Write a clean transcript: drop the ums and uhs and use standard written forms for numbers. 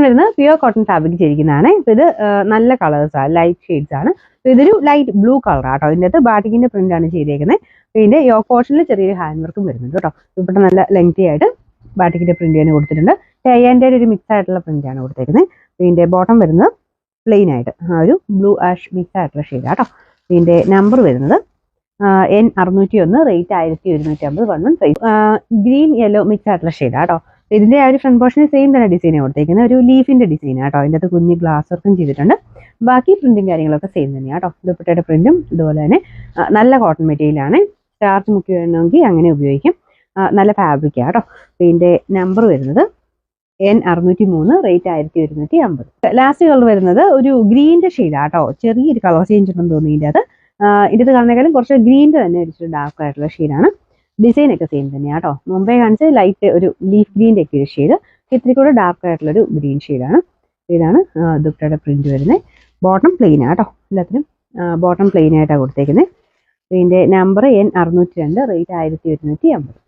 വരുന്നത് pure cotton fabric ചെയ്തിരിക്കുന്നതാണ്. ഇപ്പൊ ഇത് നല്ല കളേഴ്സ് ആണ്, ലൈറ്റ് ഷെയ്ഡ്സ് ആണ്. ഇതൊരു ലൈറ്റ് ബ്ലൂ കളർ ആട്ടോ. ഇതിൻ്റെ അകത്ത് ബാറ്റിക്കിന്റെ പ്രിന്റ് ആണ് ചെയ്തേക്കുന്നത്. ഇതിന്റെ യോക്ക് പോർഷനിൽ ചെറിയൊരു ഹാൻഡ് വർക്കും വരുന്നുണ്ട് കേട്ടോ. ഇവിടെ നല്ല ലെങ്തി ആയിട്ട് ബാറ്റിക്കിന്റെ പ്രിന്റ് തന്നെ കൊടുത്തിട്ടുണ്ട്. ടൈൻ്റെ ഒരു മിക്സ് ആയിട്ടുള്ള പ്രിന്റ് ആണ് കൊടുത്തേക്കുന്നത്. ഇതിന്റെ ബോട്ടം വരുന്നത് പ്ലെയിൻ ആയിട്ട് ഒരു ബ്ലൂ ആഷ് മിക്സ് ആയിട്ടുള്ള ഷെയ്ഡ് ആട്ടോ. ഇതിന്റെ നമ്പർ വരുന്നത് N601, rate 1150, 115. Green yellow mix ആയിട്ടുള്ള ഷെയ്ഡ് ആട്ടോ. ഇതിന്റെ ആ ഒരു ഫ്രണ്ട് പോർഷനിൽ സെയിം തന്നെ ഡിസൈൻ കൊടുത്തേക്കുന്നത്, ഒരു ലീഫിന്റെ ഡിസൈൻ ആട്ടോ. അതിൻ്റെ അകത്ത് കുഞ്ഞ് ഗ്ലാസ് വർക്കും ചെയ്തിട്ടുണ്ട്. ബാക്കി പ്രിന്റും കാര്യങ്ങളൊക്കെ സെയിം തന്നെയാണ് കേട്ടോ. ദുപ്പട്ടയുടെ പ്രിന്റും ഇതുപോലെ തന്നെ നല്ല കോട്ടൺ മെറ്റീരിയൽ ആണ്. സ്റ്റാർച്ച് മുക്കി വേണമെങ്കിൽ അങ്ങനെ ഉപയോഗിക്കും. നല്ല ഫാബ്രിക് ആട്ടോ. ഇതിന്റെ നമ്പർ വരുന്നത് N603, റേറ്റ് 1150. ലാസ്റ്റ് കളർ വരുന്നത് ഒരു ഗ്രീനിന്റെ ഷെയ്ഡ് ആട്ടോ. ചെറിയൊരു കളർ ചേഞ്ച് ഉണ്ടെന്ന് തോന്നി. ഇതിന്റെ കാണുന്നേക്കാളും കുറച്ച് ഗ്രീനിന്റെ തന്നെ ഒരു ഡാർക്ക് ആയിട്ടുള്ള ഷെയ്ഡാണ്. ഡിസൈൻ ഒക്കെ സെയിം തന്നെയാണ് കേട്ടോ. മുമ്പേ കാണിച്ച് ലൈറ്റ് ഒരു ലീഫ് ഗ്രീൻ്റെ ഒക്കെ ഒരു ഷെയ്ഡ്, ഇത്തിരി കൂടെ ഡാർക്ക് ആയിട്ടുള്ള ഒരു ഗ്രീൻ ഷെയ്ഡാണ്. ഇതാണ് ദുപ്പട്ടയുടെ പ്രിന്റ് വരുന്നത്. ബോട്ടം പ്ലെയിൻ ആട്ടോ. എല്ലാത്തിനും ബോട്ടം പ്ലെയിൻ ആയിട്ടാണ് കൊടുത്തേക്കുന്നത്. ഇതിന്റെ നമ്പർ N602, റേറ്റ് 1150.